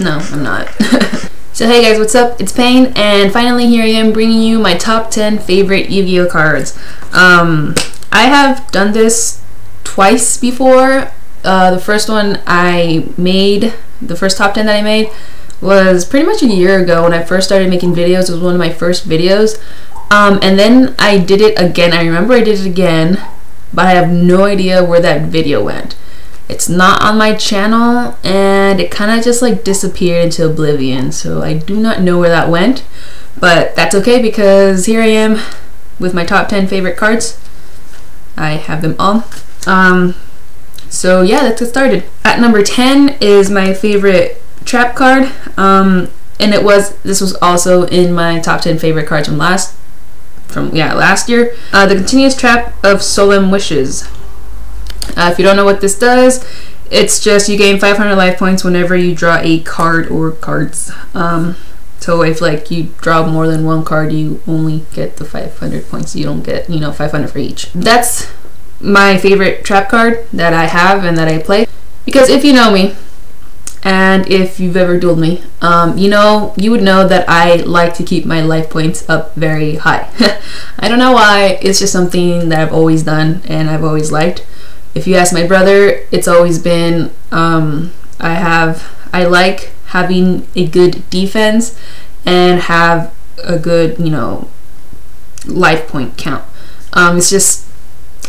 No, I'm not. So hey guys, what's up? It's Paine, and finally here I am bringing you my top 10 favorite Yu-Gi-Oh cards. I have done this twice before. The first one I made, the first top 10 that I made, was pretty much a year ago when I first started making videos. It was one of my first videos. And then I did it again. I remember I did it again, but I have no idea where that video went. It's not on my channel, and it kind of just like disappeared into oblivion, so I do not know where that went, but that's okay because here I am with my top 10 favorite cards. I have them all. So yeah, let's get started. At number 10 is my favorite trap card, and this was also in my top 10 favorite cards from last year. The continuous trap of solemn wishes. If you don't know what this does, it's just you gain 500 life points whenever you draw a card or cards. So if like you draw more than one card, you only get the 500 points. You don't get, 500 for each. That's my favorite trap card that I have and that I play. Because if you know me, and if you've ever dueled me, you would know that I like to keep my life points up very high. I don't know why, it's just something that I've always done and I've always liked. If you ask my brother, it's always been, I like having a good defense and have a good, life point count. It's just,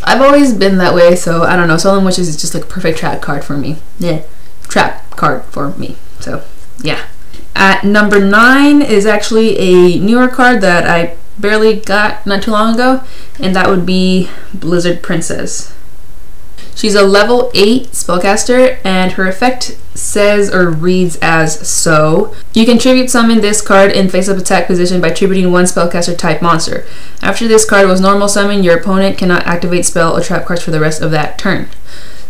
I've always been that way, so I don't know, Solemn Wishes is just like a perfect trap card for me. Yeah, trap card for me, so yeah. At number 9 is actually a newer card that I barely got not too long ago, and that would be Blizzard Princess. She's a level 8 spellcaster, and her effect says or reads as so. You can tribute summon this card in face-up attack position by tributing one spellcaster type monster. After this card was normal summoned, your opponent cannot activate spell or trap cards for the rest of that turn.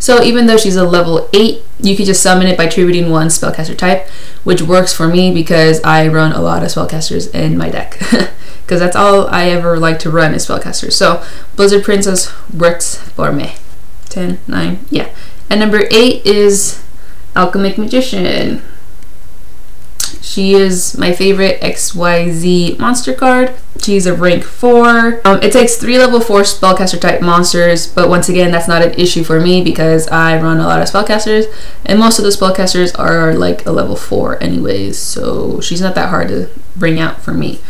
So even though she's a level 8, you could just summon it by tributing one spellcaster type, which works for me because I run a lot of spellcasters in my deck. Because that's all I ever like to run is spellcasters. So Blizzard Princess works for me. 10, 9, yeah. And number 8 is Alchemic Magician. She is my favorite XYZ monster card. She's a rank 4. It takes 3 level 4 spellcaster type monsters, but once again, that's not an issue for me because I run a lot of spellcasters, and most of the spellcasters are like a level 4 anyways, so she's not that hard to bring out for me.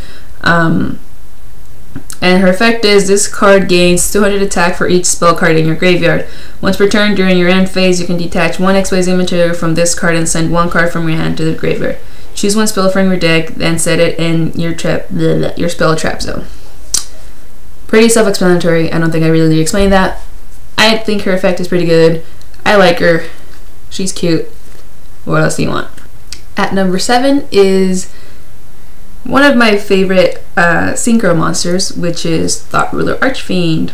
And her effect is this card gains 200 attack for each spell card in your graveyard. Once per turn during your end phase, you can detach one XYZ material from this card and send one card from your hand to the graveyard. Choose one spell from your deck, then set it in your spell trap zone. Pretty self-explanatory. I don't think I really need to explain that. I think her effect is pretty good. I like her. She's cute. What else do you want? At number 7 is one of my favorite synchro monsters, which is Thought Ruler Archfiend.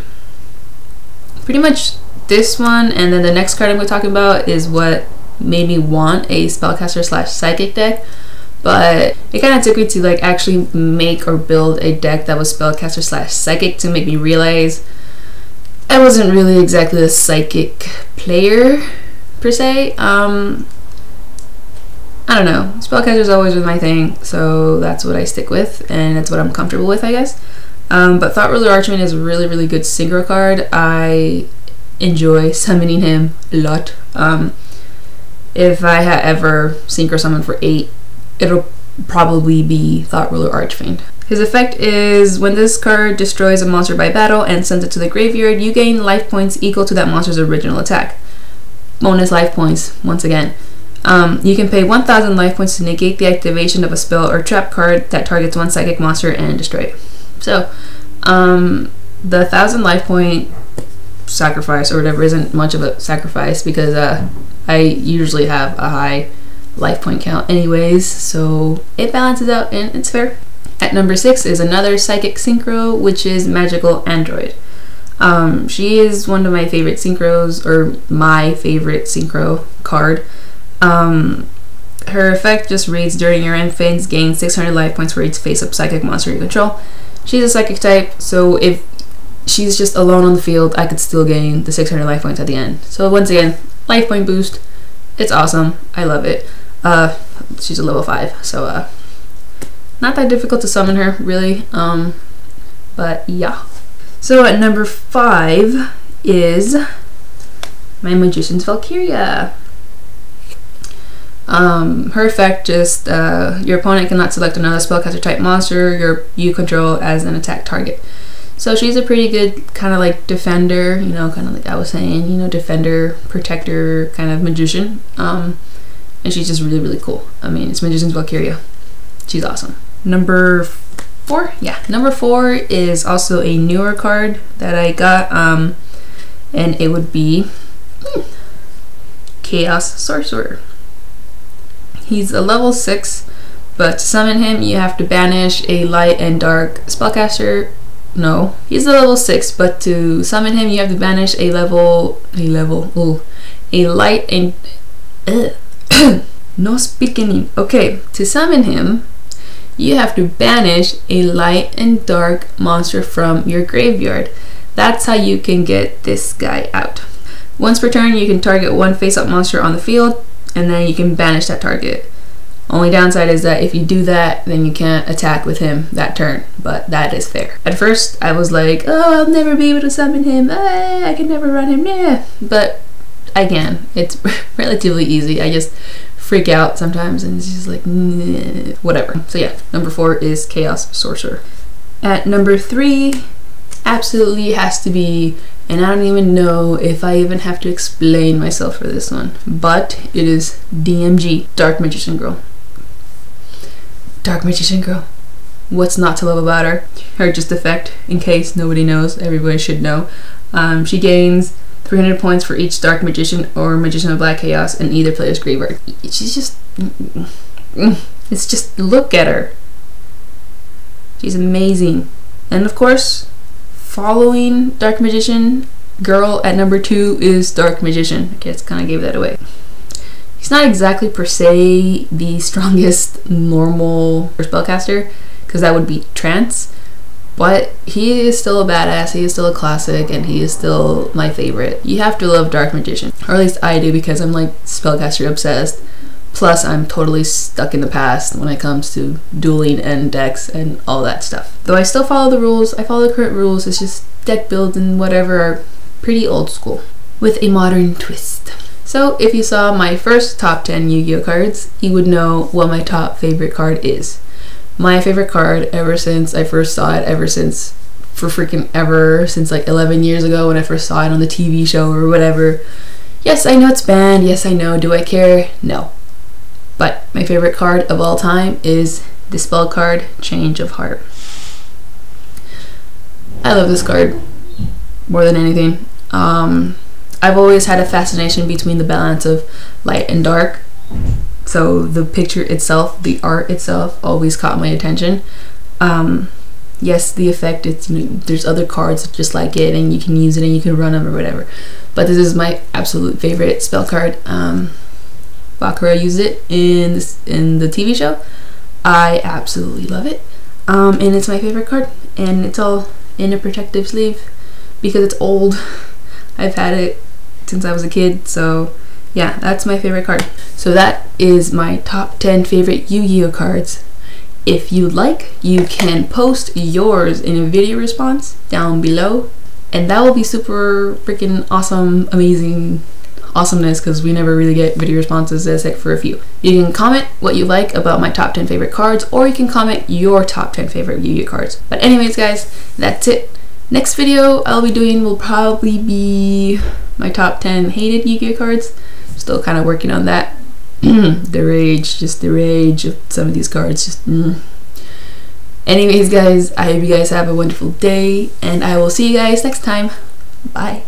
Pretty much this one and then the next card I'm going to talk about is what made me want a spellcaster / psychic deck, but it kind of took me to like actually make or build a deck that was spellcaster / psychic to make me realize I wasn't really exactly a psychic player per se. I don't know, spellcaster's always been my thing, so that's what I stick with, and that's what I'm comfortable with, I guess. But Thought Ruler Archfiend is a really, really good synchro card. I enjoy summoning him a lot. If I had ever synchro summoned for 8, it'll probably be Thought Ruler Archfiend. His effect is when this card destroys a monster by battle and sends it to the graveyard, you gain life points equal to that monster's original attack. Bonus life points, once again. You can pay 1,000 life points to negate the activation of a spell or trap card that targets one psychic monster and destroy it. So, the 1,000 life point sacrifice or whatever isn't much of a sacrifice because I usually have a high life point count anyways, so it balances out and it's fair. At number 6 is another psychic synchro, which is Magical Android. She is one of my favorite synchros, or my favorite synchro card. Her effect just reads during your end phase, gain 600 life points for each face-up psychic monster you control. She's a psychic type, so if she's just alone on the field, I could still gain the 600 life points at the end. So once again, life point boost. It's awesome. I love it. She's a level 5, so not that difficult to summon her, really. But yeah. So at number 5 is my Magician's Valkyria. Her effect just your opponent cannot select another spellcaster type monster you control as an attack target. So she's a pretty good kind of like defender, you know, kind of like I was saying, you know, defender, protector kind of magician. And she's just really, really cool. I mean, it's Magician's Valkyria. She's awesome. Number 4? Yeah, number 4 is also a newer card that I got, and it would be Chaos Sorcerer. He's a level 6, but to summon him, you have to banish a light and dark spellcaster. No, he's a level 6, but to summon him, you have to banish a light and no speaking. Okay, to summon him, you have to banish a light and dark monster from your graveyard. That's how you can get this guy out. Once per turn, you can target one face-up monster on the field, and then you can banish that target. Only downside is that if you do that, then you can't attack with him that turn, but that is fair. At first, I was like, oh, I'll never be able to summon him. I can never run him. Nah. But I can. It's relatively easy. I just freak out sometimes, and it's just like, whatever. So yeah, number 4 is Chaos Sorcerer. At number 3, absolutely has to be, and I don't even know if I even have to explain myself for this one, but it is DMG, Dark Magician Girl. Dark Magician Girl. What's not to love about her? Her just effect, in case nobody knows, everybody should know. She gains 300 points for each Dark Magician or Magician of Black Chaos in either player's graveyard. She's just, it's just, look at her. She's amazing. And of course, following Dark Magician Girl at number 2 is Dark Magician. I guess kind of gave that away. He's not exactly per se the strongest normal spellcaster, because that would be Trance, but he is still a badass, he is still a classic, and he is still my favorite. You have to love Dark Magician, or at least I do, because I'm like spellcaster obsessed. Plus, I'm totally stuck in the past when it comes to dueling and decks and all that stuff. Though I still follow the rules, I follow the current rules, it's just deck builds and whatever are pretty old school, with a modern twist. So if you saw my first top 10 Yu-Gi-Oh cards, you would know what my top favorite card is. My favorite card ever since I first saw it, since like 11 years ago when I first saw it on the TV show or whatever. Yes, I know it's banned, yes I know, do I care? No. But my favorite card of all time is the spell card, Change of Heart. I love this card more than anything. I've always had a fascination between the balance of light and dark. So the picture itself, the art itself, always caught my attention. Yes, the effect, it's, you know, there's other cards just like it, and you can use it and you can run them or whatever. But this is my absolute favorite spell card. Bakura used it in the TV show. I absolutely love it. And it's my favorite card. And it's all in a protective sleeve because it's old. I've had it since I was a kid, so yeah, that's my favorite card. So that is my top 10 favorite Yu-Gi-Oh cards. If you'd like, you can post yours in a video response down below, and that will be super freaking awesome, amazing awesomeness, because we never really get video responses except for a few. You can comment what you like about my top 10 favorite cards, or you can comment your top 10 favorite Yu-Gi-Oh cards. But anyways guys, that's it. Next video I'll be doing will probably be my top 10 hated Yu-Gi-Oh cards. Still kind of working on that. The rage of some of these cards. Anyways guys, I hope you guys have a wonderful day, and I will see you guys next time. Bye.